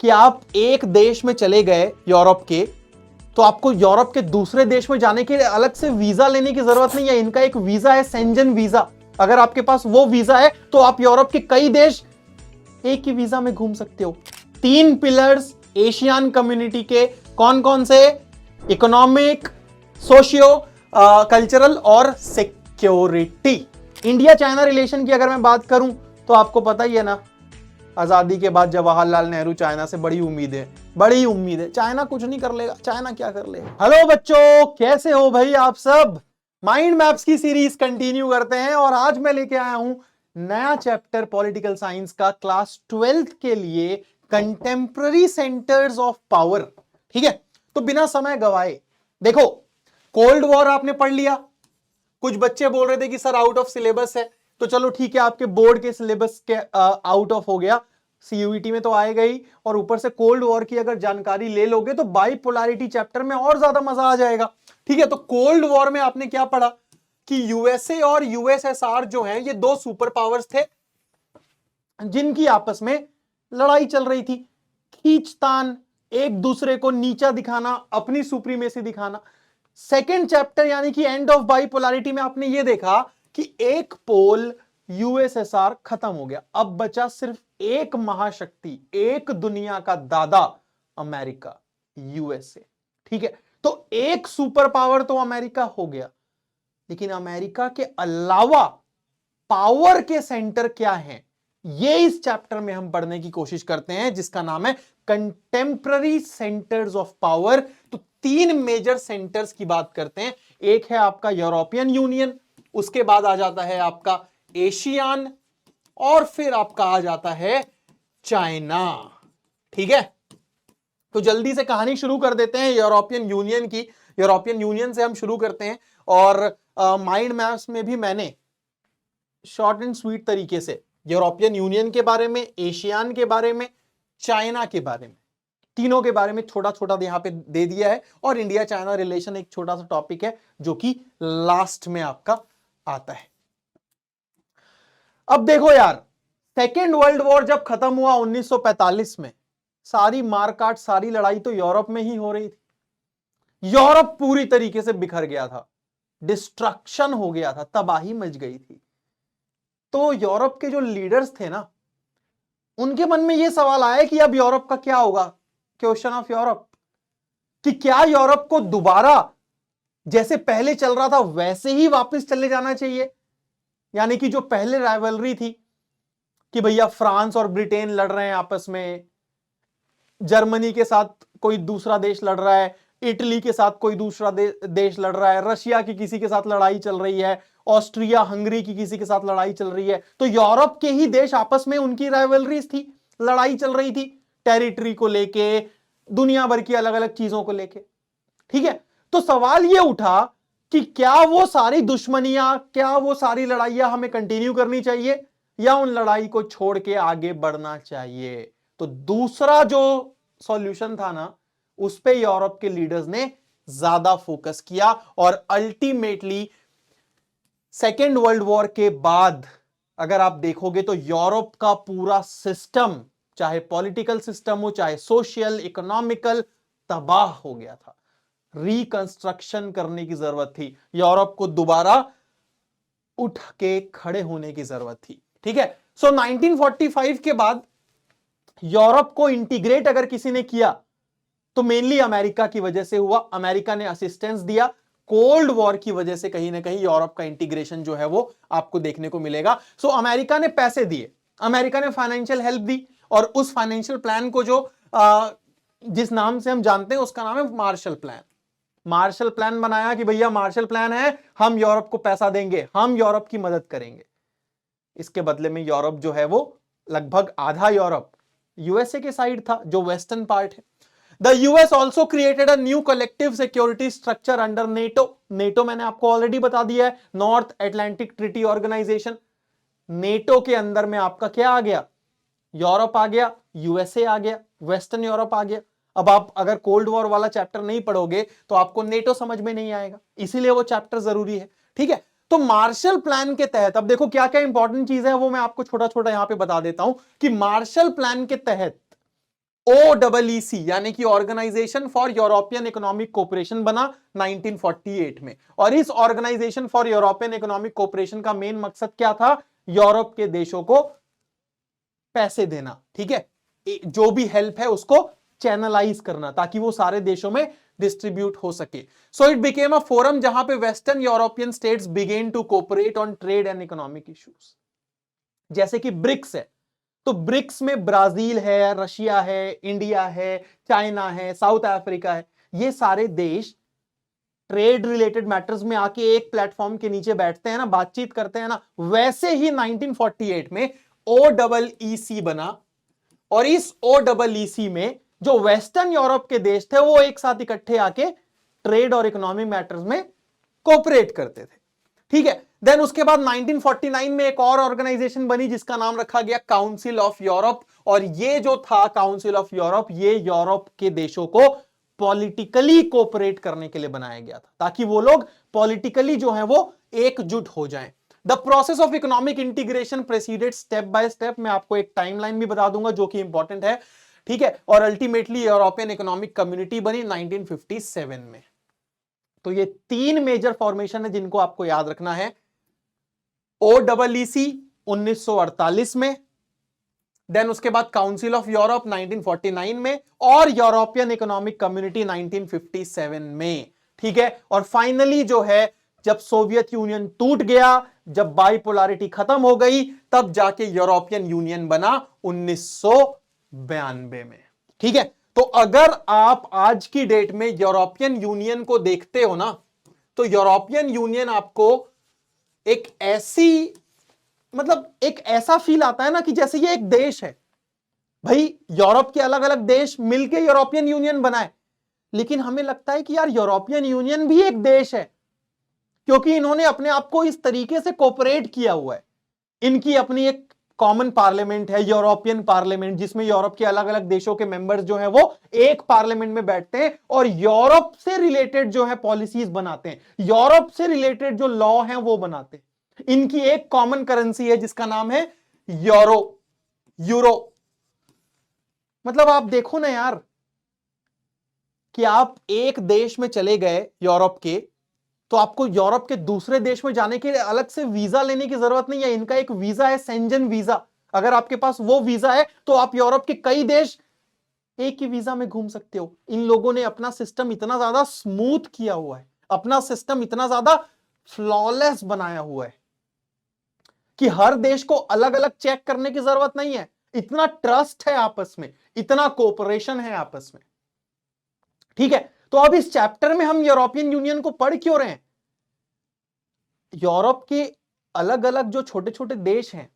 कि आप एक देश में चले गए यूरोप के, तो आपको यूरोप के दूसरे देश में जाने के लिए अलग से वीजा लेने की जरूरत नहीं है। इनका एक वीजा है, शेंजन वीजा। अगर आपके पास वो वीजा है तो आप यूरोप के कई देश एक ही वीजा में घूम सकते हो। 3 पिलर्स एशियन कम्युनिटी के कौन कौन से? इकोनॉमिक, सोशियो कल्चरल और सिक्योरिटी। इंडिया चाइना रिलेशन की अगर मैं बात करूं तो आपको पता ही है ना, आजादी के बाद जवाहरलाल नेहरू चाइना से बड़ी उम्मीद है, बड़ी उम्मीद है। चाइना कुछ नहीं कर लेगा, चाइना क्या कर लेगा। हेलो बच्चों, कैसे हो भाई आप सब? माइंड मैप्स की सीरीज कंटिन्यू करते हैं और आज मैं लेके आया हूं नया चैप्टर पॉलिटिकल साइंस का, क्लास 12th के लिए, कंटेम्पररी सेंटर्स ऑफ पावर। ठीक है, तो बिना समय गवाए देखो, कोल्ड वॉर आपने पढ़ लिया। कुछ बच्चे बोल रहे थे कि सर आउट ऑफ सिलेबस है, तो चलो ठीक है, आपके बोर्ड के सिलेबस के आउट ऑफ हो गया, सीयूईटी में तो आएगा ही, और ऊपर से कोल्ड वॉर की अगर जानकारी ले लोगे तो बाइपोलैरिटी चैप्टर में और ज्यादा मजा आ जाएगा। ठीक है, तो कोल्ड वॉर में आपने क्या पढ़ा कि यूएसए और यूएसएसआर जो है, ये 2 सुपर पावर्स थे जिनकी आपस में लड़ाई चल रही थी। खींचतान, एक दूसरे को नीचा दिखाना, अपनी सुप्रीमेसी दिखाना। सेकेंड चैप्टर यानी कि एंड ऑफ बाइपोलैरिटी में आपने ये देखा कि एक पोल यूएसएसआर खत्म हो गया, अब बचा सिर्फ एक महाशक्ति, एक दुनिया का दादा, अमेरिका, यूएसए। ठीक है, तो एक सुपर पावर तो अमेरिका हो गया, लेकिन अमेरिका के अलावा पावर के सेंटर क्या हैं, ये इस चैप्टर में हम पढ़ने की कोशिश करते हैं, जिसका नाम है कंटेम्पररी सेंटर्स ऑफ पावर। तो 3 मेजर सेंटर्स की बात करते हैं। एक है आपका यूरोपियन यूनियन, उसके बाद आ जाता है आपका एशियान, और फिर आपका आ जाता है चाइना। ठीक है, तो जल्दी से कहानी शुरू कर देते हैं यूरोपियन यूनियन की। यूरोपियन यूनियन से हम शुरू करते हैं, और माइंड मैप्स में भी मैंने शॉर्ट एंड स्वीट तरीके से यूरोपियन यूनियन के बारे में, एशियान के बारे में, चाइना के बारे में, तीनों के बारे में छोटा छोटा यहां पे दे दिया है। और इंडिया चाइना रिलेशन एक छोटा सा टॉपिक है जो कि लास्ट में आपका आता है। अब देखो यार, सेकेंड वर्ल्ड वॉर जब खत्म हुआ 1945 में, सारी मारकाट, सारी लड़ाई तो यूरोप में ही हो रही थी। यूरोप पूरी तरीके से बिखर गया था, डिस्ट्रक्शन हो गया था, तबाही मच गई थी। तो यूरोप के जो लीडर्स थे ना, उनके मन में यह सवाल आया कि अब यूरोप का क्या होगा। क्वेश्चन ऑफ यूरोप, कि क्या यूरोप को दोबारा जैसे पहले चल रहा था वैसे ही वापस चले जाना चाहिए। यानी कि जो पहले राइवलरी थी कि भैया फ्रांस और ब्रिटेन लड़ रहे हैं आपस में, जर्मनी के साथ कोई दूसरा देश लड़ रहा है, इटली के साथ कोई दूसरा देश लड़ रहा है, रशिया की किसी के साथ लड़ाई चल रही है, ऑस्ट्रिया हंगरी की किसी के साथ लड़ाई चल रही है। तो यूरोप के ही देश आपस में उनकी राइवलरीज थी, लड़ाई चल रही थी टेरिटरी को लेके, दुनिया भर की अलग अलग चीजों को लेके। ठीक है, तो सवाल यह उठा कि क्या वो सारी दुश्मनियां, क्या वो सारी लड़ाइयां हमें कंटिन्यू करनी चाहिए या उन लड़ाई को छोड़ के आगे बढ़ना चाहिए। तो दूसरा जो सॉल्यूशन था ना, उस पे यूरोप के लीडर्स ने ज्यादा फोकस किया, और अल्टीमेटली सेकेंड वर्ल्ड वॉर के बाद अगर आप देखोगे तो यूरोप का पूरा सिस्टम, चाहे पॉलिटिकल सिस्टम हो, चाहे सोशल, इकोनॉमिकल, तबाह हो गया था। रिकंस्ट्रक्शन करने की जरूरत थी, यूरोप को दोबारा उठ के खड़े होने की जरूरत थी। ठीक है, सो 1945 के बाद यूरोप को इंटीग्रेट अगर किसी ने किया तो मेनली अमेरिका की वजह से हुआ। अमेरिका ने असिस्टेंस दिया, कोल्ड वॉर की वजह से कहीं ना कहीं यूरोप का इंटीग्रेशन जो है वो आपको देखने को मिलेगा। सो अमेरिका ने पैसे दिए, अमेरिका ने फाइनेंशियल हेल्प दी, और उस फाइनेंशियल प्लान को जो जिस नाम से हम जानते हैं उसका नाम है मार्शल प्लान। मार्शल प्लान बनाया कि भैया मार्शल प्लान है, हम यूरोप को पैसा देंगे, हम यूरोप की मदद करेंगे। इसके बदले में यूरोप जो है वो लगभग आधा यूरोप यूएसए के साइड था, जो वेस्टर्न पार्ट है। The US also created a new collective security structure under NATO. NATO मैंने आपको ऑलरेडी बता दिया है, North Atlantic Treaty Organization. NATO के अंदर में आपका क्या आ गया? यूरोप आ गया, यूएसए आ गया, वेस्टर्न यूरोप आ गया। अब आप अगर कोल्ड वॉर वाला चैप्टर नहीं पढ़ोगे तो आपको नेटो समझ में नहीं आएगा, इसीलिए वो चैप्टर जरूरी है। ठीक है, तो मार्शल प्लान के तहत अब देखो क्या क्या इंपॉर्टेंट चीज है वो मैं आपको छोटा छोटा यहां पे बता देता हूं कि मार्शल प्लान के तहत OEEC यानी कि organization for European economic cooperation बना 1948 में। और इस organization for European economic cooperation का मेन मकसद क्या था? यूरोप के देशों को पैसे देना, ठीक है, जो भी हेल्प है उसको चैनलाइज करना ताकि वो सारे देशों में डिस्ट्रीब्यूट हो सके। So it became a forum जहां पे western European states began to cooperate on trade and economic issues. जैसे कि ब्रिक्स है, तो ब्रिक्स में ब्राजील है, रशिया है, इंडिया है, चाइना है, साउथ अफ्रीका है। ये सारे देश ट्रेड रिलेटेड मैटर्स में आके एक प्लेटफॉर्म के नीचे बैठते हैं ना, बातचीत करते हैं ना। वैसे ही 1948 में OEEC बना, और इस OEEC में जो वेस्टर्न यूरोप के देश थे वो एक साथ इकट्ठे आके ट्रेड और इकोनॉमिक मैटर्स में कोऑपरेट करते थे, ठीक है। देन उसके बाद 1949 में एक और ऑर्गेनाइजेशन बनी जिसका नाम रखा गया काउंसिल ऑफ यूरोप। और ये जो था काउंसिल ऑफ यूरोप, ये यूरोप के देशों को पॉलिटिकली कोऑपरेट करने के लिए बनाया गया था ताकि वो लोग पॉलिटिकली जो है वो एकजुट हो जाएं। The process of economic integration proceeded step by step. मैं आपको एक टाइमलाइन भी बता दूंगा जो कि इंपॉर्टेंट है, ठीक है। और अल्टीमेटली यूरोपियन इकोनॉमिक कम्युनिटी बनी 1957 में। तो ये तीन मेजर फॉर्मेशन है जिनको आपको याद रखना है। OEEC 1948 में, देन उसके बाद काउंसिल ऑफ यूरोप 1949 में, और यूरोपियन इकोनॉमिक कम्युनिटी 1957 में, ठीक है। और फाइनली जो है जब सोवियत यूनियन टूट गया, जब बाइपोलैरिटी खत्म हो गई, तब जाके यूरोपियन यूनियन बना 1992 में, ठीक है। तो अगर आप आज की डेट में यूरोपियन यूनियन को देखते हो ना, तो यूरोपियन यूनियन आपको एक ऐसी, मतलब एक ऐसा फील आता है ना कि जैसे ये एक देश है। भाई यूरोप के अलग अलग देश मिलके यूरोपियन यूनियन बनाए, लेकिन हमें लगता है कि यार यूरोपियन यूनियन भी एक देश है, क्योंकि इन्होंने अपने आप को इस तरीके से कोऑपरेट किया हुआ है। इनकी अपनी एक कॉमन पार्लियामेंट है, यूरोपियन पार्लियामेंट, जिसमें यूरोप के अलग अलग देशों के मेंबर्स जो है वो एक पार्लियामेंट में बैठते हैं और यूरोप से रिलेटेड जो है पॉलिसीज बनाते हैं, यूरोप से रिलेटेड जो लॉ हैं वो बनाते हैं। इनकी एक कॉमन करेंसी है जिसका नाम है यूरो। मतलब आप देखो ना यार कि आप एक देश में चले गए यूरोप के, तो आपको यूरोप के दूसरे देश में जाने के लिए अलग से वीजा लेने की जरूरत नहीं है। इनका एक वीजा है, सेंजन वीजा। अगर आपके पास वो वीजा है तो आप यूरोप के कई देश एक ही वीजा में घूम सकते हो। इन लोगों ने अपना सिस्टम इतना ज्यादा स्मूथ किया हुआ है, अपना सिस्टम इतना ज्यादा फ्लॉलेस बनाया हुआ है कि हर देश को अलग अलग चेक करने की जरूरत नहीं है। इतना ट्रस्ट है आपस में, इतना कोऑपरेशन है आपस में, ठीक है। तो अब इस चैप्टर में हम यूरोपियन यूनियन को पढ़ क्यों रहे हैं? यूरोप के अलग अलग जो छोटे छोटे देश हैं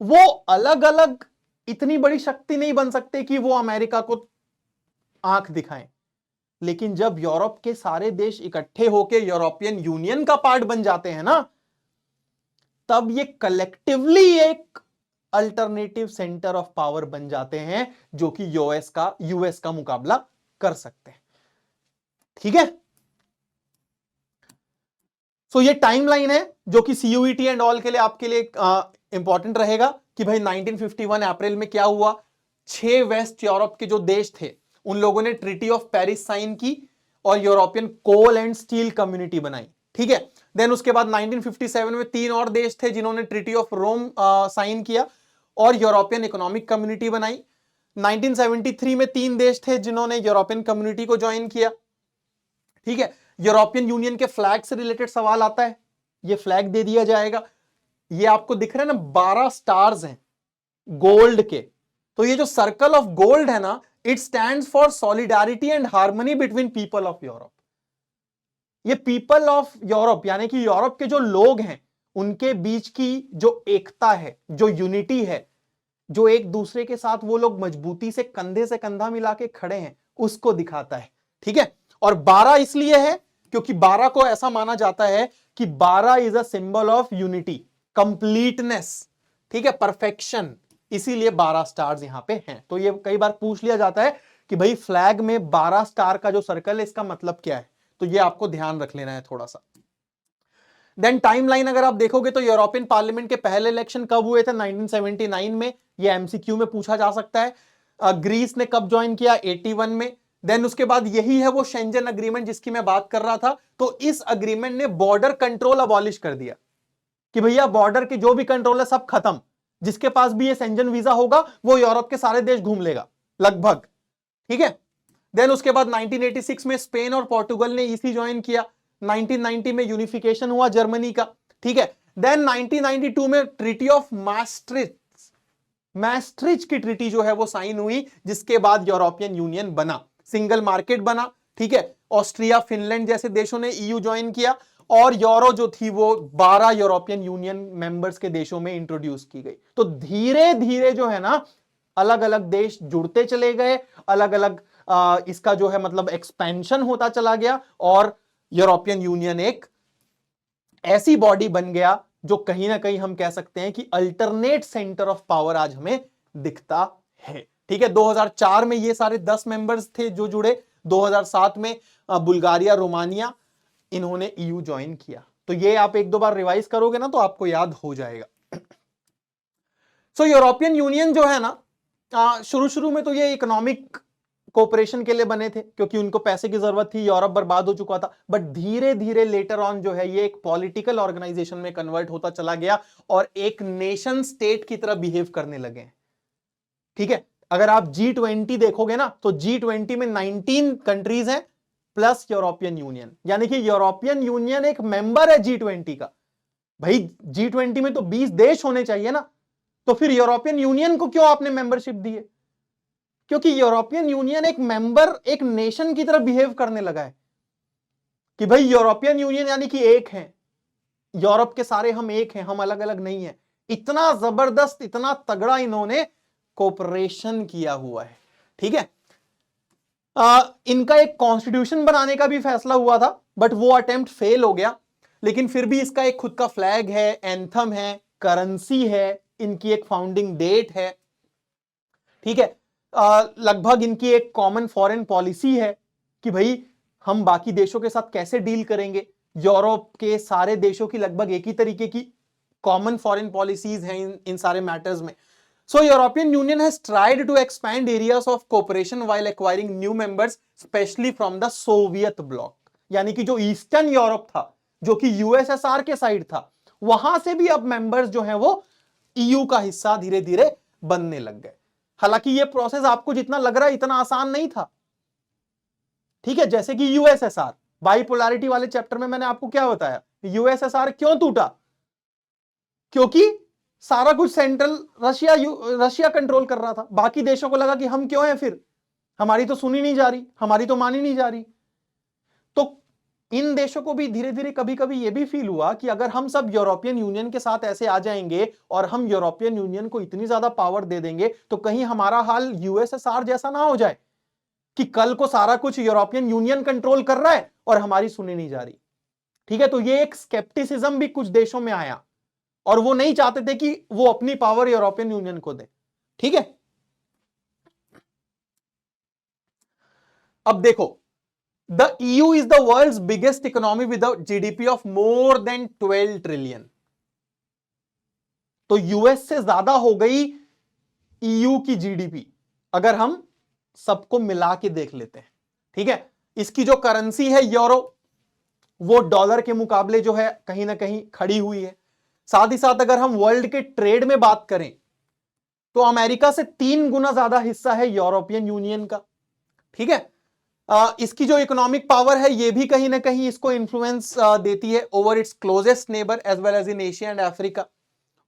वो अलग अलग इतनी बड़ी शक्ति नहीं बन सकते कि वो अमेरिका को आंख दिखाएं, लेकिन जब यूरोप के सारे देश इकट्ठे होकर यूरोपियन यूनियन का पार्ट बन जाते हैं ना, तब ये कलेक्टिवली एक अल्टरनेटिव सेंटर ऑफ पावर बन जाते हैं जो कि यूएस का मुकाबला कर सकते हैं, ठीक है। सो ये टाइमलाइन है जो कि CUET एंड ऑल के लिए आपके लिए इंपॉर्टेंट रहेगा कि भाई 1951 अप्रैल में क्या हुआ। 6 वेस्ट यूरोप के जो देश थे उन लोगों ने ट्रीटी ऑफ पेरिस साइन की और European coal and steel community बनाई, ठीक है। देन उसके बाद 1957 में 3 और देश थे जिन्होंने ट्रीटी ऑफ रोम साइन किया और यूरोपियन इकोनॉमिक कम्युनिटी बनाई। 1973 में 3 देश थे जिन्होंने यूरोपियन कम्युनिटी को ज्वाइन किया, ठीक है। यूरोपियन यूनियन के फ्लैग से रिलेटेड सवाल आता है, ये फ्लैग दे दिया जाएगा। ये आपको दिख रहा है ना, 12 स्टार्स हैं गोल्ड के। तो ये जो सर्कल ऑफ गोल्ड है ना, it stands for solidarity and harmony between people of Europe. ये पीपल ऑफ यूरोप यानी कि यूरोप के जो लोग हैं उनके बीच की जो एकता है, जो यूनिटी है, जो एक दूसरे के साथ वो लोग मजबूती से कंधा मिला के खड़े हैं, उसको दिखाता है, ठीक है। और 12 इसलिए है क्योंकि 12 को ऐसा माना जाता है कि 12 is a symbol of unity, completeness, ठीक है, परफेक्शन। इसीलिए 12 स्टार्स यहां पे हैं। तो ये कई बार पूछ लिया जाता है कि भाई फ्लैग में 12 स्टार का जो सर्कल है इसका मतलब क्या है, तो ये आपको ध्यान रख लेना है थोड़ा सा। देन टाइमलाइन अगर आप देखोगे तो यूरोपियन पार्लियामेंट के पहले इलेक्शन कब हुए थे? 1979 में। ये MCQ में पूछा जा सकता है। ग्रीस ने कब ज्वाइन किया? 81 में। देन उसके बाद यही है वो शेंजन अग्रीमेंट जिसकी मैं बात कर रहा था। तो इस अग्रीमेंट ने बॉर्डर कंट्रोल अबॉलिश कर दिया कि भैया बॉर्डर के जो भी कंट्रोल है सब खत्म, जिसके पास भी ये शेंजन वीजा होगा वो यूरोप के सारे देश घूम लेगा लगभग, ठीक है। देन उसके बाद 1986 में स्पेन और पोर्टुगल ने ईसी ज्वाइन किया। 1990 में यूनिफिकेशन हुआ जर्मनी का, ठीक है। देन 1992 में ट्रीटी ऑफ मैस्ट्रिच की ट्रीटी जो है वो साइन हुई, जिसके बाद यूरोपियन यूनियन बना, सिंगल मार्केट बना, ठीक है। ऑस्ट्रिया, फिनलैंड जैसे देशों ने ईयू ज्वाइन किया और यूरो जो थी वो 12 यूरोपियन यूनियन मेंबर्स के देशों में इंट्रोड्यूस की गई। तो धीरे धीरे जो है ना अलग अलग देश जुड़ते चले गए, अलग अलग इसका जो है मतलब एक्सपेंशन होता चला गया और यूरोपियन यूनियन एक ऐसी बॉडी बन गया जो कहीं ना कहीं हम कह सकते हैं कि अल्टरनेट सेंटर ऑफ पावर आज हमें दिखता है, ठीक है। 2004 में ये सारे 10 मेंबर्स थे जो जुड़े। 2007 में बुल्गारिया, रोमानिया, इन्होंने ईयू ज्वाइन किया। तो ये आप एक दो बार रिवाइज करोगे ना तो आपको याद हो जाएगा। सो यूरोपियन यूनियन जो है ना शुरू शुरू में तो ये इकोनॉमिक कोऑपरेशन के लिए बने थे क्योंकि उनको पैसे की जरूरत थी, यूरोप बर्बाद हो चुका था। बट धीरे धीरे लेटर ऑन जो है ये एक पॉलिटिकल ऑर्गेनाइजेशन में कन्वर्ट होता चला गया और एक नेशन स्टेट की तरह बिहेव करने लगे, ठीक है। अगर आप G20 देखोगे ना तो G20 में 19 कंट्रीज हैं प्लस यूरोपियन यूनियन, यानी कि यूरोपियन यूनियन एक मेंबर है G20 का। भाई G20 में तो 20 देश होने चाहिए ना, तो फिर यूरोपियन यूनियन को क्यों आपने मेंबरशिप दी है? क्योंकि यूरोपियन यूनियन एक मेंबर, एक नेशन की तरह बिहेव करने लगा है कि भाई यूरोपियन यूनियन यानी कि एक है, यूरोप के सारे हम एक हैं, हम अलग अलग नहीं है। इतना जबरदस्त, इतना तगड़ा इन्होंने कोऑपरेशन किया हुआ है, ठीक है। इनका एक कॉन्स्टिट्यूशन बनाने का भी फैसला हुआ था बट वो अटेम्प्ट फेल हो गया, लेकिन फिर भी इसका एक खुद का फ्लैग है, एंथम है, करेंसी है, इनकी एक फाउंडिंग डेट है, ठीक है। लगभग इनकी एक कॉमन फॉरेन पॉलिसी है कि भाई हम बाकी देशों के साथ कैसे डील करेंगे। यूरोप के सारे देशों की लगभग एक ही तरीके की कॉमन फॉरेन पॉलिसीज हैं इन सारे मैटर्स में। So European Union has tried to expand areas of cooperation while acquiring new members, especially from the Soviet bloc. यानी कि जो ईस्टर्न यूरोप था, जो कि यूएसएसआर के साइड था, वहां से भी अब मेंबर्स जो हैं वो ईयू का हिस्सा धीरे धीरे बनने लग गए। हालांकि ये प्रोसेस आपको जितना लग रहा है इतना आसान नहीं था, ठीक है। जैसे कि यूएसएसआर, बाइपोलैरिटी वाले चैप्टर में मैंने आपको क्या बताया, यूएसएसआर क्यों टूटा? क्योंकि सारा कुछ सेंट्रल रशिया कंट्रोल कर रहा था। बाकी देशों को लगा कि हम क्यों हैं, फिर हमारी तो सुनी नहीं जा रही, हमारी तो मानी नहीं जा रही। तो इन देशों को भी धीरे धीरे कभी कभी यह भी फील हुआ कि अगर हम सब यूरोपियन यूनियन के साथ ऐसे आ जाएंगे और हम यूरोपियन यूनियन को इतनी ज्यादा पावर दे देंगे तो कहीं हमारा हाल यूएसएसआर जैसा ना हो जाए कि कल को सारा कुछ यूरोपियन यूनियन कंट्रोल कर रहा है और हमारी सुनी नहीं जा रही, ठीक है। तो ये एक स्केप्टिसिज्म भी कुछ देशों में आया और वो नहीं चाहते थे कि वो अपनी पावर यूरोपियन यूनियन को दे, ठीक है। अब देखो, the EU is the world's biggest economy with GDP of more than 12 trillion. तो यूएस से ज्यादा हो गई EU की GDP अगर हम सबको मिला के देख लेते हैं, ठीक है। इसकी जो करेंसी है यूरो, वो डॉलर के मुकाबले जो है कहीं ना कहीं खड़ी हुई है। साथ ही साथ अगर हम वर्ल्ड के ट्रेड में बात करें तो अमेरिका से 3 गुना ज्यादा हिस्सा है यूरोपियन यूनियन का, ठीक है। इसकी जो इकोनॉमिक पावर है ये भी कहीं ना कहीं इसको इन्फ्लुएंस देती है over its closest neighbour as well as in Asia and Africa.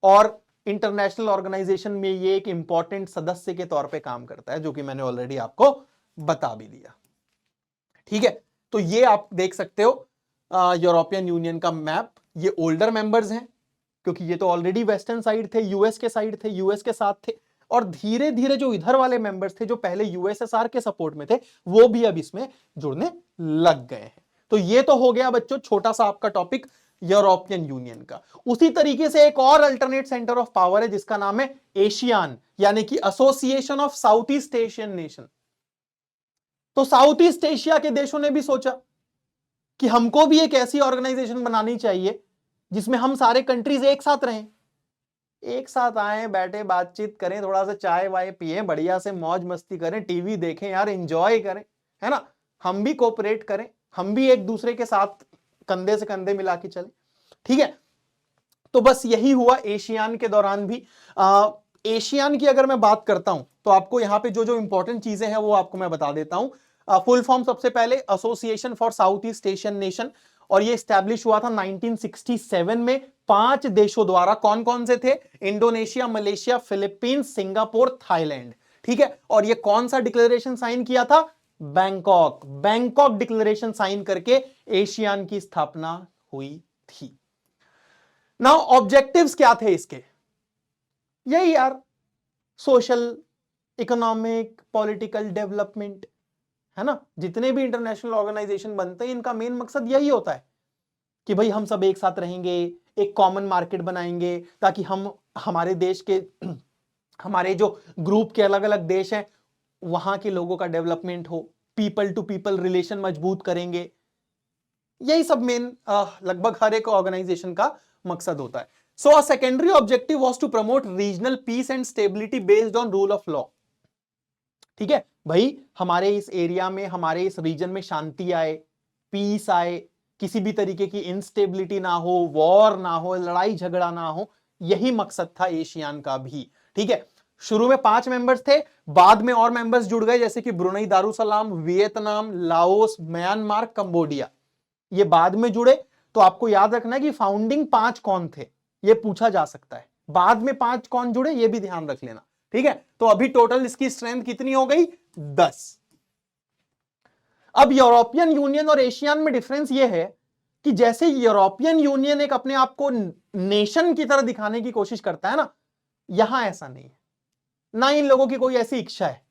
और इंटरनेशनल ऑर्गेनाइजेशन में ये एक इंपॉर्टेंट सदस्य के तौर पे काम करता है, जो कि मैंने ऑलरेडी आपको बता भी दिया, ठीक है। तो ये आप देख सकते हो यूरोपियन यूनियन का मैप। ये ओल्डर मेंबर्स हैं क्योंकि ये तो ऑलरेडी वेस्टर्न साइड थे, यूएस के साइड थे, यूएस के साथ थे। और धीरे धीरे जो इधर वाले मेंबर्स थे जो पहले यूएसएसआर के सपोर्ट में थे वो भी अब इसमें जुड़ने लग गए हैं। तो ये तो हो गया बच्चों छोटा सा आपका टॉपिक यूरोपियन यूनियन का। उसी तरीके से एक और अल्टरनेट सेंटर ऑफ पावर है जिसका नाम है एशियान, यानी कि association of south east Asian nation. तो साउथ ईस्ट एशिया के देशों ने भी सोचा कि हमको भी एक ऐसी ऑर्गेनाइजेशन बनानी चाहिए जिसमें हम सारे कंट्रीज एक साथ रहें। एक साथ आए, बैठे, बातचीत करें, थोड़ा सा चाय वाय पिए, बढ़िया से मौज मस्ती करें, टीवी देखें यार, एंजॉय करें, है ना। हम भी कोऑपरेट करें, हम भी एक दूसरे के साथ कंधे से कंधे मिला के चले, ठीक है। तो बस यही हुआ एशियान के दौरान भी। एशियान की अगर मैं बात करता हूं तो आपको यहां पे जो जो इंपॉर्टेंट चीजें हैं वो आपको मैं बता देता हूं। फुल फॉर्म सबसे पहले association for south east Asian nation, और ये स्टैब्लिश हुआ था 1967 में 5 देशों द्वारा। कौन कौन से थे? Indonesia, Malaysia, Philippines, Singapore, Thailand, ठीक है। और ये कौन सा डिक्लेरेशन साइन किया था? बैंकॉक, बैंकॉक डिक्लेरेशन साइन करके एशियान की स्थापना हुई थी। नाउ ऑब्जेक्टिव्स क्या थे इसके? यही यार, सोशल, इकोनॉमिक, पॉलिटिकल डेवलपमेंट, है ना। जितने भी इंटरनेशनल ऑर्गेनाइजेशन बनते हैं इनका मेन मकसद यही होता है कि भाई हम सब एक साथ रहेंगे, एक कॉमन मार्केट बनाएंगे, ताकि हम हमारे देश के हमारे जो ग्रुप के अलग अलग देश हैं वहां के लोगों का डेवलपमेंट हो, पीपल टू पीपल रिलेशन मजबूत करेंगे। यही सब मेन लगभग हर एक ऑर्गेनाइजेशन का मकसद होता है। So uh secondary objective was to promote regional peace and stability based on rule of law, ठीक है। भाई हमारे इस एरिया में, हमारे इस रीजन में शांति आए, पीस आए, किसी भी तरीके की इंस्टेबिलिटी ना हो, वॉर ना हो, लड़ाई झगड़ा ना हो, यही मकसद था एशियान का भी, ठीक है। शुरू में 5 मेंबर्स थे, बाद में और मेंबर्स जुड़ गए, जैसे कि Brunei Darussalam, Vietnam, Laos, Myanmar, Cambodia, ये बाद में जुड़े। तो आपको याद रखना है कि फाउंडिंग 5 कौन थे, ये पूछा जा सकता है। बाद में 5 कौन जुड़े, ये भी ध्यान रख लेना, ठीक है। तो अभी टोटल इसकी स्ट्रेंथ कितनी हो गई? 10। अब यूरोपियन यूनियन और एशियान में डिफरेंस ये है कि जैसे यूरोपियन यूनियन एक अपने आप को नेशन की तरह दिखाने की कोशिश करता है ना, यहां ऐसा नहीं है। ना इन लोगों की कोई ऐसी इच्छा है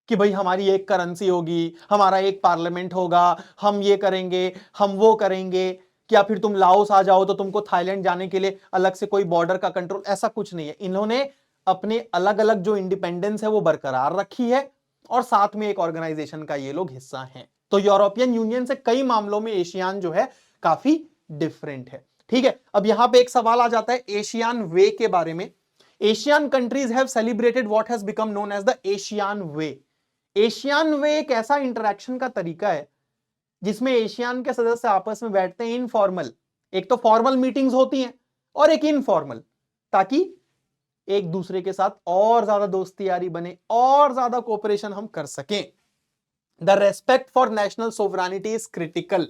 कि भाई हमारी एक करेंसी होगी, हमारा एक पार्लियामेंट होगा, हम ये करेंगे, हम वो करेंगे, क्या फिर तुम लाओस आ जाओ तो तुमको थाईलैंड जाने के लिए अलग से कोई बॉर्डर का कंट्रोल, ऐसा कुछ नहीं है। इन्होंने अपने अलग अलग जो इंडिपेंडेंस है वो बरकरार रखी है, और साथ में एक ऑर्गेनाइजेशन का ये लोग हिस्सा हैं। तो यूरोपियन यूनियन से कई मामलों में एशियान जो है काफी डिफरेंट है, ठीक है। अब यहां पे एक सवाल आ जाता है एशियान वे के बारे में। Asian countries have celebrated what has become known as the ASEAN way. ASEAN way एक ऐसा इंटरेक्शन का तरीका है जिसमें एशियान के सदस्य आपस में बैठते हैं इनफॉर्मल, एक तो फॉर्मल मीटिंग्स होती हैं और एक इनफॉर्मल, ताकि एक दूसरे के साथ और ज्यादा दोस्ती यारी बने, और ज्यादा कोऑपरेशन हम कर सकें। The respect for national sovereignty is critical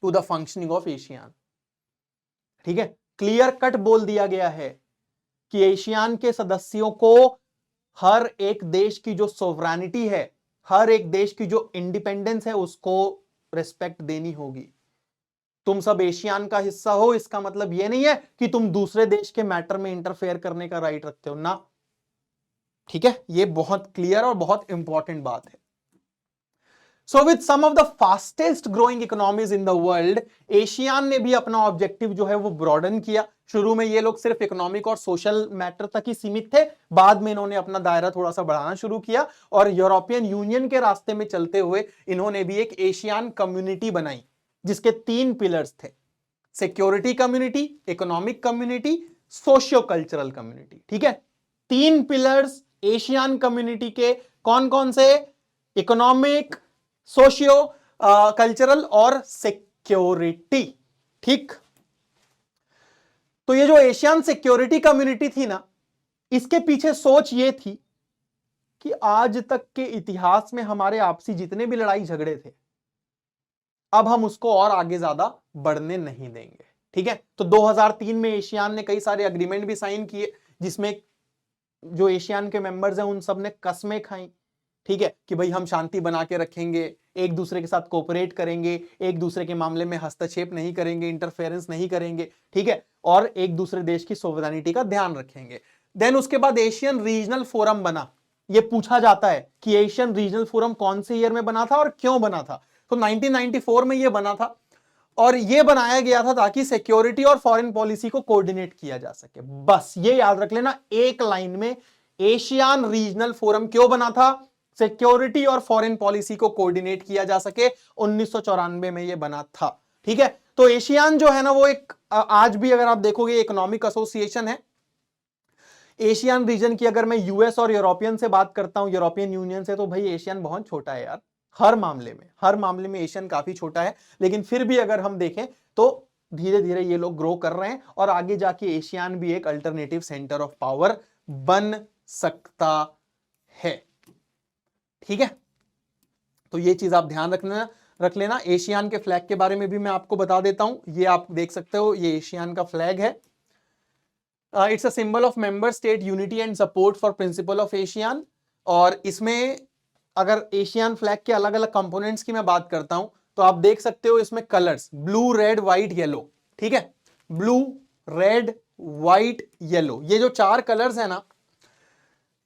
to the functioning of ASEAN, ठीक है। क्लियर कट बोल दिया गया है कि एशियान के सदस्यों को हर एक देश की जो सोवरेनिटी है, हर एक देश की जो इंडिपेंडेंस है, उसको रिस्पेक्ट देनी होगी। तुम सब एशियान का हिस्सा हो, इसका मतलब यह नहीं है कि तुम दूसरे देश के मैटर में इंटरफेयर करने का राइट रखते हो ना, ठीक है। यह बहुत क्लियर और बहुत इंपॉर्टेंट बात है। So with some of the fastest growing economies in the world, ASEAN ने भी अपना ऑब्जेक्टिव जो है वो ब्रॉडन किया। शुरू में ये लोग सिर्फ इकोनॉमिक और सोशल मैटर तक ही सीमित थे, बाद में इन्होंने अपना दायरा थोड़ा सा बढ़ाना शुरू किया, और यूरोपियन यूनियन के रास्ते में चलते हुए इन्होंने भी एक एशियान कम्युनिटी बनाई, जिसके 3 पिलर्स थे: security community, economic community, socio cultural community, ठीक है। 3 पिलर्स एशियान कम्युनिटी के कौन कौन से? इकोनॉमिक, सोशियो कल्चरल और सिक्योरिटी, ठीक। तो ये जो एशियन सिक्योरिटी कम्युनिटी थी ना, इसके पीछे सोच ये थी कि आज तक के इतिहास में हमारे आपसी जितने भी लड़ाई झगड़े थे, अब हम उसको और आगे ज्यादा बढ़ने नहीं देंगे, ठीक है। तो 2003 में एशियान ने कई सारे अग्रीमेंट भी साइन किए, जिसमें जो एशियान के मेंबर्स हैं उन सब ने कस्में खाई, ठीक है, कि भाई हम शांति बना के रखेंगे, एक दूसरे के साथ कोऑपरेट करेंगे, एक दूसरे के मामले में हस्तक्षेप नहीं करेंगे, इंटरफेरेंस नहीं करेंगे, ठीक है, और एक दूसरे देश की सोवरेनिटी का ध्यान रखेंगे। देन उसके बाद एशियन रीजनल फोरम बना। यह पूछा जाता है कि एशियन रीजनल फोरम कौन से ईयर में बना था और क्यों बना था? तो 1994 में यह बना था, और यह बनाया गया था ताकि सिक्योरिटी और फॉरेन पॉलिसी को कोऑर्डिनेट किया जा सके। बस ये याद रख लेना एक लाइन में, एशियन रीजनल फोरम क्यों बना था? सिक्योरिटी और फॉरेन पॉलिसी को कोऑर्डिनेट किया जा सके। 1994 में यह बना था, ठीक है। तो एशियान जो है ना वो एक आज भी अगर आप देखोगे इकोनॉमिक एसोसिएशन है, एशियन रीजन की अगर मैं यूएस और यूरोपियन से बात करता हूं, यूरोपियन यूनियन से, तो भाई एशियन बहुत छोटा है यार। हर मामले में एशियन काफी छोटा है। लेकिन फिर भी अगर हम देखें तो धीरे धीरे ये लोग ग्रो कर रहे हैं और आगे जाके एशियन भी एक अल्टरनेटिव सेंटर ऑफ पावर बन सकता है। ठीक है, तो ये चीज आप ध्यान रख लेना। एशियन के फ्लैग के बारे में भी मैं आपको बता देता हूं। ये आप देख सकते हो, ये एशियन का फ्लैग है। It's a symbol of member state unity and support for principle of Asian. और इसमें अगर एशियन फ्लैग के अलग अलग कंपोनेंट्स की मैं बात करता हूं तो आप देख सकते हो इसमें colours blue red white yellow. ठीक है, ब्लू रेड व्हाइट येलो, ये जो 4 कलर्स है ना,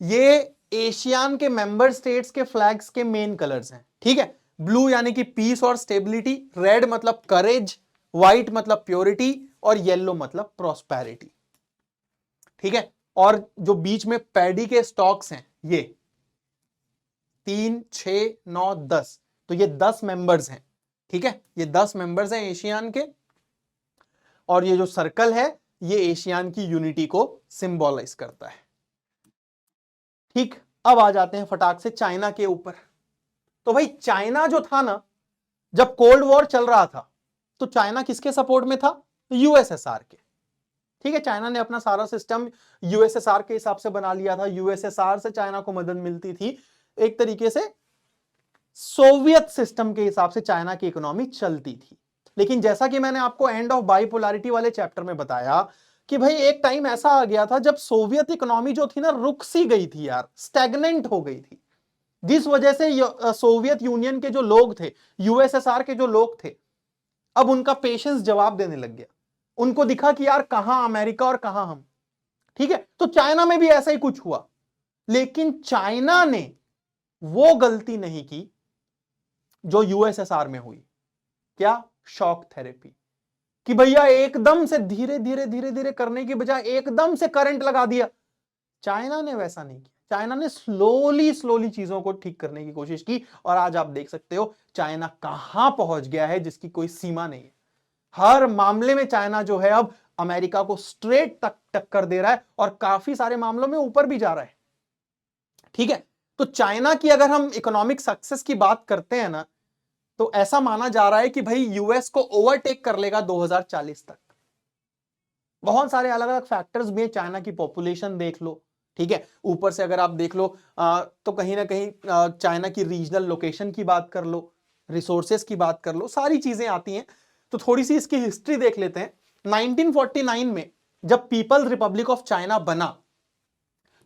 ये एशियन के मेंबर स्टेट्स के फ्लैग्स के मेन कलर्स हैं। ठीक है, ब्लू यानी कि पीस और स्टेबिलिटी, रेड मतलब करेज, व्हाइट मतलब प्योरिटी और येलो मतलब प्रॉस्पेरिटी। ठीक है, और जो बीच में पैडी के स्टॉक्स हैं ये 3, 6, 9, 10, तो ये 10 मेंबर्स हैं। ठीक है, ये 10 मेंबर्स हैं एशियन के। और ये जो सर्कल है ये एशियन की यूनिटी को सिंबलाइज करता है। ठीक, अब आ जाते हैं फटाक से चाइना के ऊपर। तो भाई चाइना जो था ना, जब कोल्ड वॉर चल रहा था तो चाइना किसके सपोर्ट में था? यूएसएसआर के। ठीक है, चाइना ने अपना सारा सिस्टम यूएसएसआर के हिसाब से बना लिया था। यूएसएसआर से चाइना को मदद मिलती थी। एक तरीके से सोवियत सिस्टम के हिसाब से चाइना की इकोनॉमी चलती थी। लेकिन जैसा कि मैंने आपको एंड ऑफ बाइपोलैरिटी वाले चैप्टर में बताया कि भाई एक टाइम ऐसा आ गया था जब सोवियत इकोनॉमी जो थी ना, रुक सी गई थी यार, स्टैग्नेंट हो गई थी। जिस वजह से सोवियत यूनियन के जो लोग थे, यूएसएसआर के जो लोग थे, अब उनका पेशेंस जवाब देने लग गया। उनको दिखा कि यार कहां अमेरिका और कहां हम। ठीक है, तो चाइना में भी ऐसा ही कुछ हुआ। लेकिन चाइना ने वो गलती नहीं की जो यूएसएसआर में हुई। क्या? Shock therapy. कि भैया एकदम से धीरे धीरे धीरे धीरे करने की बजाय एकदम से करंट लगा दिया। चाइना ने वैसा नहीं किया। चाइना ने स्लोली स्लोली चीजों को ठीक करने की कोशिश की और आज आप देख सकते हो चाइना कहां पहुंच गया है जिसकी कोई सीमा नहीं है। हर मामले में चाइना जो है अब अमेरिका को स्ट्रेट तक टक्कर दे रहा है और काफी सारे मामलों में ऊपर भी जा रहा है। ठीक है, तो चाइना की अगर हम इकोनॉमिक सक्सेस की बात करते हैं ना, तो ऐसा माना जा रहा है कि भाई यूएस को ओवरटेक कर लेगा 2040 तक। बहुत सारे अलग अलग फैक्टर्स भी हैं। चाइना की पॉपुलेशन देख लो, ठीक है, ऊपर से अगर आप देख लो तो कहीं ना कहीं चाइना की रीजनल लोकेशन की बात कर लो, रिसोर्सेस की बात कर लो, सारी चीजें आती हैं। तो थोड़ी सी इसकी हिस्ट्री देख लेते हैं। 1949 में जब पीपल्स रिपब्लिक ऑफ चाइना बना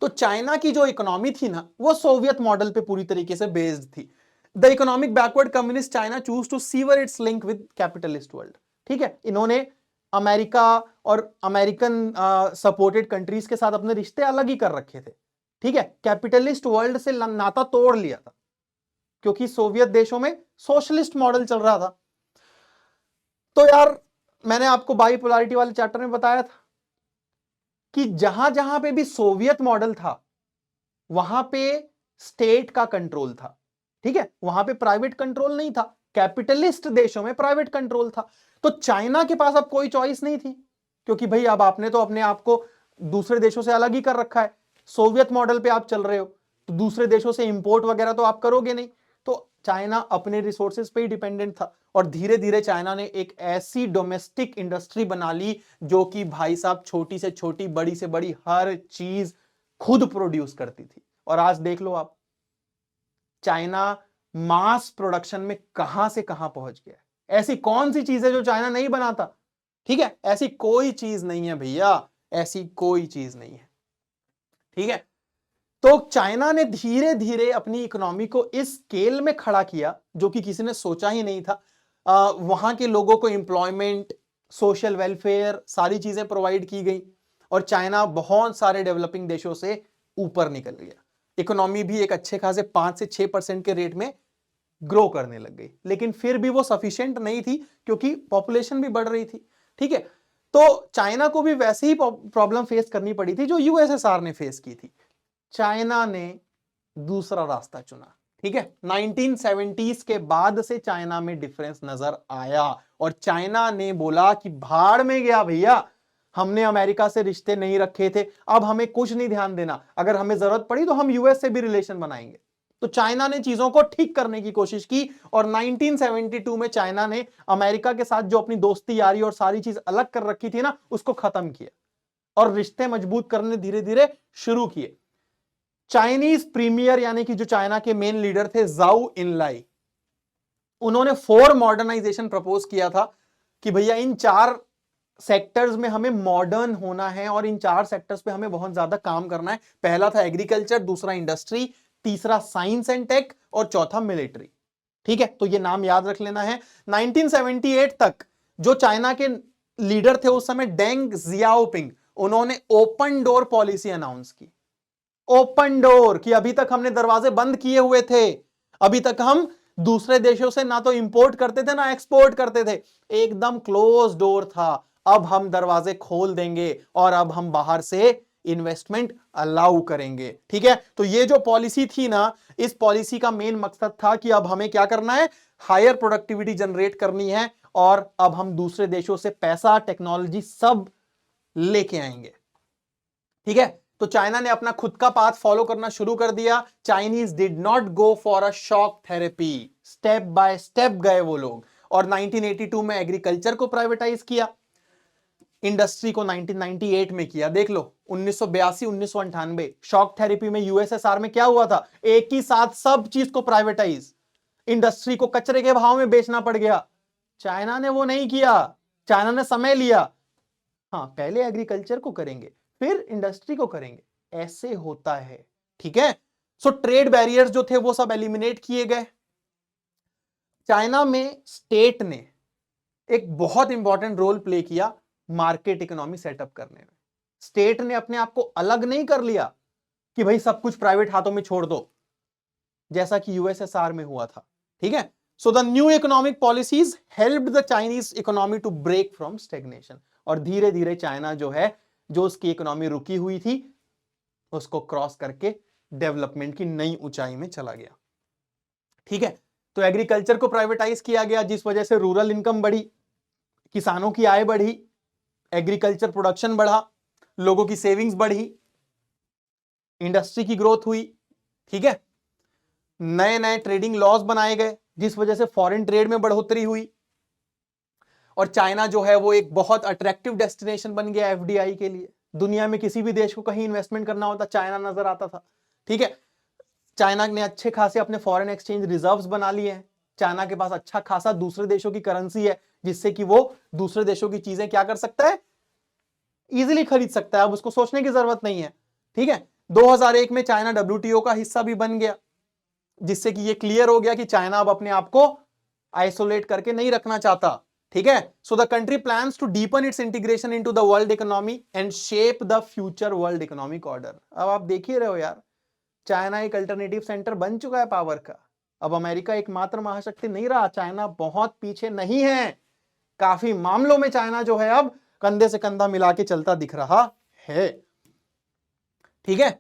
तो चाइना की जो इकोनॉमी थी ना, वो सोवियत मॉडल पे पूरी तरीके से बेस्ड थी। The economic backward communist China choose to sever its link with capitalist world. ठीक है, इन्होंने अमेरिका और अमेरिकन सपोर्टेड कंट्रीज के साथ अपने रिश्ते अलग ही कर रखे थे। ठीक है, कैपिटलिस्ट वर्ल्ड से नाता तोड़ लिया था क्योंकि सोवियत देशों में सोशलिस्ट मॉडल चल रहा था। तो यार मैंने आपको बाइपोलैरिटी वाले चैप्टर में बताया था कि जहां जहां पे भी सोवियत मॉडल था वहां पे स्टेट का कंट्रोल था। ठीक है, वहां पे प्राइवेट कंट्रोल नहीं था। कैपिटलिस्ट देशों में प्राइवेट कंट्रोल था। तो चाइना के पास अब कोई चॉइस नहीं थी क्योंकि भाई अब आपने तो अपने आप को दूसरे देशों से अलग ही कर रखा है। सोवियत मॉडल पे आप चल रहे हो तो दूसरे देशों से इंपोर्ट वगैरह तो आप करोगे नहीं। तो चाइना अपने रिसोर्सेज पे ही डिपेंडेंट था और धीरे धीरे चाइना ने एक ऐसी डोमेस्टिक इंडस्ट्री बना ली जो कि भाई साहब छोटी से छोटी बड़ी से बड़ी हर चीज खुद प्रोड्यूस करती थी। और आज देख लो आप, चाइना मास प्रोडक्शन में कहां से कहां पहुंच गया है। ऐसी कौन सी चीज है जो चाइना नहीं बनाता? ठीक है, ऐसी कोई चीज नहीं है भैया, ऐसी कोई चीज नहीं है। ठीक है, तो चाइना ने धीरे धीरे अपनी इकोनॉमी को इस स्केल में खड़ा किया जो कि किसी ने सोचा ही नहीं था। वहां के लोगों को एम्प्लॉयमेंट, सोशल वेलफेयर, सारी चीजें प्रोवाइड की गई और चाइना बहुत सारे डेवलपिंग देशों से ऊपर निकल गया। इकोनॉमी भी एक अच्छे खासे 5 से 6% के रेट में ग्रो करने लग गई। लेकिन फिर भी वो सफिशिएंट नहीं थी क्योंकि पॉपुलेशन भी बढ़ रही थी। ठीक है, तो चाइना को भी वैसे ही प्रॉब्लम फेस करनी पड़ी थी जो यूएसएसआर ने फेस की थी। चाइना ने दूसरा रास्ता चुना। ठीक है, 1970s के बाद से चाइना में डिफरेंस नजर आया और चाइना ने बोला कि भाड़ में गया भैया, हमने अमेरिका से रिश्ते नहीं रखे थे, अब हमें कुछ नहीं ध्यान देना, अगर हमें जरूरत पड़ी तो हम यूएस से भी रिलेशन बनाएंगे। तो चाइना ने चीजों को ठीक करने की कोशिश की और 1972 में चाइना ने अमेरिका के साथ जो अपनी दोस्ती यारी और सारी चीज अलग कर रखी थी ना, उसको खत्म किया और रिश्ते मजबूत करने धीरे धीरे शुरू किए। चाइनीज प्रीमियर यानी कि जो चाइना के मेन लीडर थे जाऊ इनलाई, उन्होंने 4 मॉडर्नाइजेशन प्रपोज किया था कि भैया इन 4 सेक्टर्स में हमें मॉडर्न होना है और इन 4 सेक्टर्स पे हमें बहुत ज्यादा काम करना है। पहला था एग्रीकल्चर, दूसरा इंडस्ट्री, तीसरा साइंस एंड टेक और चौथा मिलिट्री। ठीक है, तो ये नाम याद रख लेना है। 1978 तक जो चाइना के लीडर थे उस समय डेंग जियाओपिंग, उन्होंने ओपन डोर पॉलिसी अनाउंस की। ओपन डोर कि अभी तक हमने दरवाजे बंद किए हुए थे, अभी तक हम दूसरे देशों से ना तो इंपोर्ट करते थे ना एक्सपोर्ट करते थे, एकदम क्लोज डोर था। अब हम दरवाजे खोल देंगे और अब हम बाहर से इन्वेस्टमेंट अलाउ करेंगे। ठीक है, तो ये जो पॉलिसी थी ना, इस पॉलिसी का मेन मकसद था कि अब हमें क्या करना है, हायर प्रोडक्टिविटी जनरेट करनी है और अब हम दूसरे देशों से पैसा, टेक्नोलॉजी सब लेके आएंगे। ठीक है, तो चाइना ने अपना खुद का पाथ फॉलो करना शुरू कर दिया। Chinese did not go for a shock therapy, step by step गए वो लोग, और 1982 में एग्रीकल्चर को प्राइवेटाइज किया, इंडस्ट्री को 1998 में किया। देख लो 1982 1998 शॉक थेरेपी में यूएसएसआर में क्या हुआ था, एक ही साथ सब चीज को प्राइवेटाइज, इंडस्ट्री को कचरे के भाव में बेचना पड़ गया। चाइना ने वो नहीं किया, चाइना ने समय लिया, हाँ पहले एग्रीकल्चर को करेंगे फिर इंडस्ट्री को करेंगे, ऐसे होता है। ठीक है, सो ट्रेड बैरियर्स जो थे वो सब एलिमिनेट किए गए। चाइना में स्टेट ने एक बहुत इंपॉर्टेंट रोल प्ले किया मार्केट इकोनॉमी सेटअप करने में। स्टेट ने अपने आप को अलग नहीं कर लिया कि भाई सब कुछ प्राइवेट हाथों में छोड़ दो, जैसा कि यूएसएसआर में हुआ था। ठीक है, so the new economic policies helped the Chinese economy to break from stagnation, और धीरे धीरे चाइना जो है, जो उसकी इकोनॉमी रुकी हुई थी उसको क्रॉस करके डेवलपमेंट की नई ऊंचाई में चला गया। ठीक है, तो एग्रीकल्चर को प्राइवेटाइज किया गया जिस वजह से रूरल इनकम बढ़ी, किसानों की आय बढ़ी, एग्रीकल्चर प्रोडक्शन बढ़ा, लोगों की सेविंग्स बढ़ी, इंडस्ट्री की ग्रोथ हुई। ठीक है, नए नए ट्रेडिंग लॉज बनाए गए जिस वजह से फॉरेन ट्रेड में बढ़ोतरी हुई, और चाइना जो है वो एक बहुत अट्रैक्टिव डेस्टिनेशन बन गया एफडीआई के लिए। दुनिया में किसी भी देश को कहीं इन्वेस्टमेंट करना होता चाइना नजर आता था। ठीक है, चाइना ने अच्छे खासे अपने फॉरेन एक्सचेंज रिजर्व्स बना लिए हैं, चाइना के पास अच्छा खासा दूसरे देशों की करेंसी है जिससे कि वो दूसरे देशों की चीजें क्या कर सकता है, इजीली खरीद सकता है, अब उसको सोचने की जरूरत नहीं है। ठीक है, 2001 में चाइना डब्ल्यूटीओ का हिस्सा भी बन गया, जिससे कि ये क्लियर हो गया कि चाइना अब अपने आप को आइसोलेट करके नहीं रखना चाहता। ठीक है, so the country plans to deepen its integration into the world economy and shape the future world economic order. अब आप देख ही रहे हो यार, चाइना एक अल्टरनेटिव सेंटर बन चुका है पावर का। अब अमेरिका एकमात्र महाशक्ति नहीं रहा, चाइना बहुत पीछे नहीं है, काफी मामलों में चाइना जो है अब कंधे से कंधा मिला के चलता दिख रहा है। ठीक है,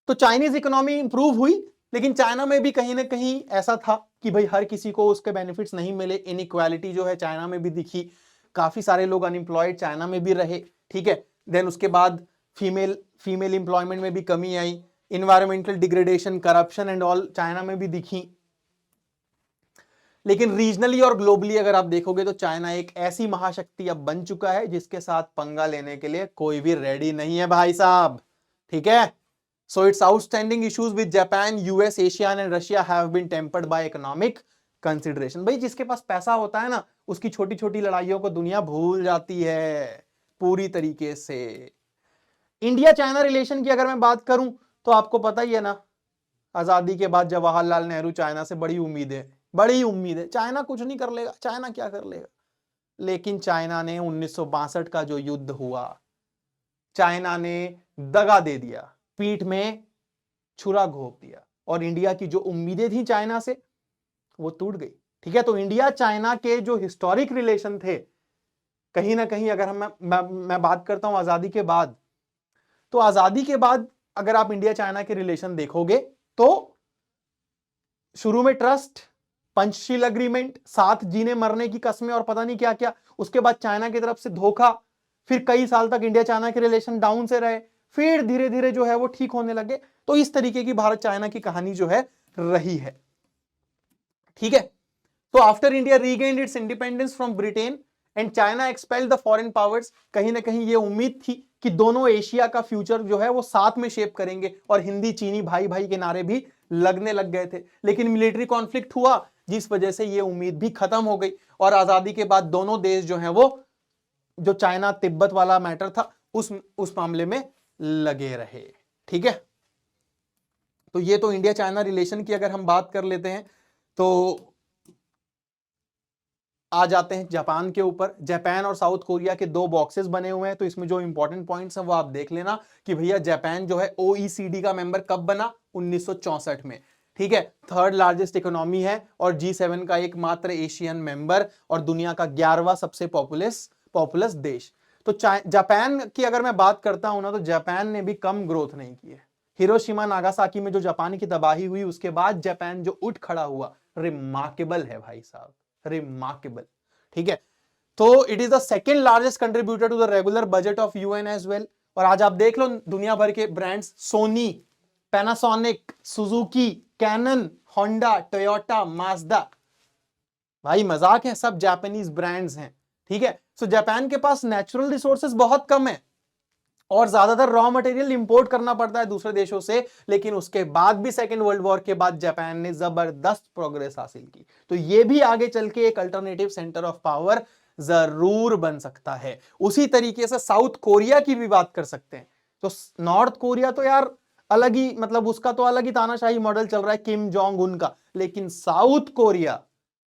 तो चाइनीज इकोनॉमी इंप्रूव हुई, लेकिन चाइना में भी कहीं ना कहीं ऐसा था कि भाई हर किसी को उसके बेनिफिट्स नहीं मिले, इनइक्वालिटी जो है चाइना में भी दिखी, काफी सारे लोग अनएम्प्लॉयड चाइना में भी रहे। ठीक है, देन उसके बाद फीमेल एम्प्लॉयमेंट में भी कमी आई, environmental degradation, corruption and all China में भी दिखी। लेकिन रीजनली और ग्लोबली अगर आप देखोगे तो चाइना एक ऐसी महाशक्ति अब बन चुका है जिसके साथ पंगा लेने के लिए कोई भी रेडी नहीं है भाई साहब। ठीक है, so its outstanding issues with Japan, US, Asia and Russia have been tempered by economic consideration. भाई जिसके पास पैसा होता है ना, उसकी छोटी छोटी लड़ाइयों को दुनिया भूल जाती है पूरी तरीके से। इंडिया चाइना रिलेशन की अगर मैं बात करूं तो आपको पता ही है ना, आजादी के बाद जवाहरलाल नेहरू चाइना से बड़ी उम्मीद है, चाइना कुछ नहीं कर लेगा, चाइना क्या कर लेगा। लेकिन चाइना ने 1962 का जो युद्ध हुआ, चाइना ने दगा दे दिया, पीठ में छुरा घोंप दिया, और इंडिया की जो उम्मीदें थी चाइना से वो टूट गई। ठीक है, तो इंडिया चाइना के जो हिस्टोरिक रिलेशन थे, कहीं ना कहीं अगर मैं बात करता हूं आजादी के बाद, तो आजादी के बाद अगर आप इंडिया चाइना के रिलेशन देखोगे तो शुरू में ट्रस्ट, पंचशील अग्रीमेंट, साथ जीने मरने की कस्में और पता नहीं क्या क्या, उसके बाद चाइना की तरफ से धोखा, फिर कई साल तक इंडिया चाइना के रिलेशन डाउन से रहे, फिर धीरे धीरे जो है वो ठीक होने लगे। तो इस तरीके की भारत चाइना की कहानी जो है रही है। ठीक है, तो after India regained it's independence from Britain and China expelled the foreign powers, कहीं ना कहीं ये उम्मीद थी कि दोनों एशिया का फ्यूचर जो है वो साथ में शेप करेंगे और हिंदी चीनी भाई भाई के नारे भी लगने लग गए थे। लेकिन मिलिट्री कॉन्फ्लिक्ट हुआ जिस वजह से ये उम्मीद भी खत्म हो गई और आजादी के बाद दोनों देश जो है वो जो चाइना तिब्बत वाला मैटर था उस मामले में लगे रहे। ठीक है, तो ये तो इंडिया चाइना रिलेशन की अगर हम बात कर लेते हैं तो आ जाते हैं जापान के ऊपर। जापान और साउथ कोरिया के दो बॉक्सेस बने हुए हैं, तो इसमें जो इंपॉर्टेंट पॉइंट्स हैं वो आप देख लेना कि भैया जापान जो है ओईसीडी का मेंबर कब बना, 1964 में। ठीक है, थर्ड लार्जेस्ट इकोनॉमी है और G7 का एकमात्र एशियन मेंबर और दुनिया का 11वां सबसे पॉपुलस देश। तो जापान की अगर मैं बात करता हूं ना, तो जापान ने भी कम ग्रोथ नहीं की है। हिरोशिमा नागासाकी में जो जापान की तबाही हुई उसके बाद जापान जो उठ खड़ा हुआ, रिमार्केबल है भाई साहब, रिमार्केबल। ठीक है, तो it is the second largest contributor to the regular budget of UN as well. और आज आप देख लो दुनिया भर के brands, Sony, Panasonic, Suzuki, Canon, Honda, Toyota, Mazda, भाई मजाक है, सब जापानीज ब्रांड्स हैं। ठीक है, सो जापान के पास नेचुरल रिसोर्सेज बहुत कम है और ज्यादातर रॉ मटेरियल इंपोर्ट करना पड़ता है दूसरे देशों से। लेकिन उसके बाद भी सेकेंड वर्ल्ड वॉर के बाद जापान ने जबरदस्त प्रोग्रेस हासिल की। तो ये भी आगे चल के एक अल्टरनेटिव सेंटर ऑफ पावर जरूर बन सकता है। उसी तरीके से साउथ कोरिया की भी बात कर सकते हैं। तो नॉर्थ कोरिया तो यार अलग ही, मतलब उसका तो अलग ही तानाशाही मॉडल चल रहा है किम जोंग उन का। लेकिन साउथ कोरिया,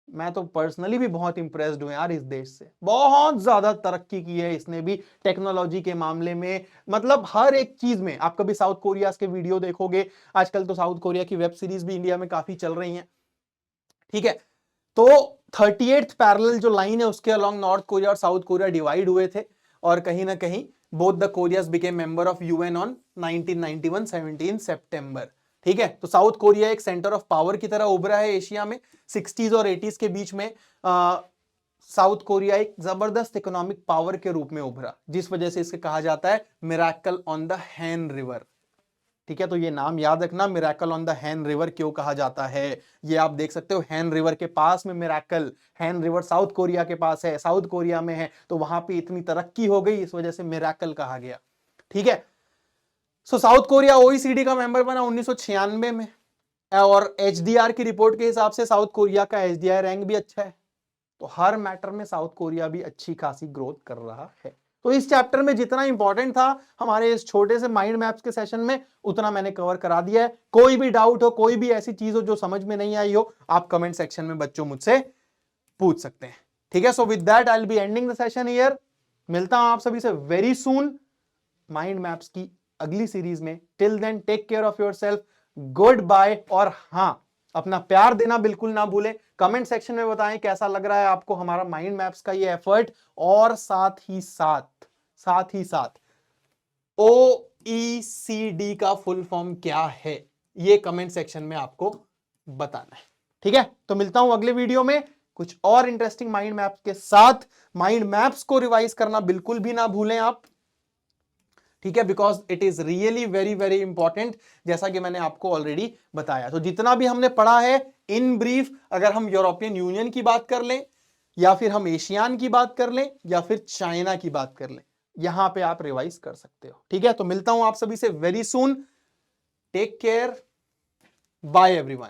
मैं तो पर्सनली भी बहुत इंप्रेस्ड हूं यार इस देश से। बहुत ज्यादा तरक्की की है इसने भी टेक्नोलॉजी के मामले में, मतलब हर एक चीज में। आप कभी साउथ कोरिया के वीडियो देखोगे, आजकल तो साउथ कोरिया की वेब सीरीज भी इंडिया में काफी चल रही हैं। ठीक है, तो 38th पैरेलल जो लाइन है उसके अलोंग नॉर्थ कोरिया और साउथ कोरिया डिवाइड हुए थे और कहीं ना कहीं both the Korea's became member of UN on 1991 17 सितंबर। ठीक है, तो साउथ कोरिया एक सेंटर ऑफ पावर की तरह उभरा है एशिया में। 60s और 80s के बीच में साउथ कोरिया एक जबरदस्त इकोनॉमिक पावर के रूप में उभरा, जिस वजह से इसे कहा जाता है miracle on the Hahn river. ठीक है, तो ये नाम याद रखना, miracle on the Hahn river क्यों कहा जाता है। ये आप देख सकते हो, हैन रिवर के पास में मिरेकल, हैन रिवर साउथ कोरिया के पास है, साउथ कोरिया में है, तो वहां पे इतनी तरक्की हो गई, इस वजह से मिरेकल कहा गया। ठीक है, सो साउथ कोरिया ओईसीडी का मेंबर बना 1996 में और एचडीआर की रिपोर्ट के हिसाब से साउथ कोरिया का एचडीआर रैंक भी अच्छा है। तो हर मैटर में साउथ कोरिया भी अच्छी खासी ग्रोथ कर रहा है। तो इस चैप्टर में जितना इंपॉर्टेंट था हमारे इस छोटे से माइंड मैप्स के सेशन में, उतना मैंने कवर करा दिया है। कोई भी डाउट हो, कोई भी ऐसी चीज हो जो समझ में नहीं आई हो, आप कमेंट सेक्शन में बच्चों मुझसे पूछ सकते हैं। ठीक है, so with that I will be ending the session here. मिलता हूं आप सभी से वेरी सून माइंड मैप्स की अगली सीरीज में। Till then take care of yourself, good bye. और हाँ, अपना प्यार देना बिल्कुल ना भूलें। कमेंट सेक्शन में बताएं कैसा लग रहा है आपको हमारा माइंड मैप्स का ये एफर्ट, और साथ ही साथ ओईसीडी का फुल फॉर्म क्या है ये कमेंट सेक्शन में आपको बताना है। ठीक है, तो मिलता हूं अगले वीडियो में कुछ और इंटरेस्टिंग माइंड मैप्स के साथ। माइंड मैप्स को रिवाइज करना बिल्कुल भी ना भूलें आप। ठीक है, because it is really very very important, जैसा कि मैंने आपको ऑलरेडी बताया। तो जितना भी हमने पढ़ा है इन ब्रीफ, अगर हम यूरोपियन यूनियन की बात कर लें या फिर हम एशियान की बात कर लें या फिर चाइना की बात कर लें, यहां पे आप रिवाइज कर सकते हो। ठीक है, तो मिलता हूं आप सभी से very soon. Take care, bye everyone.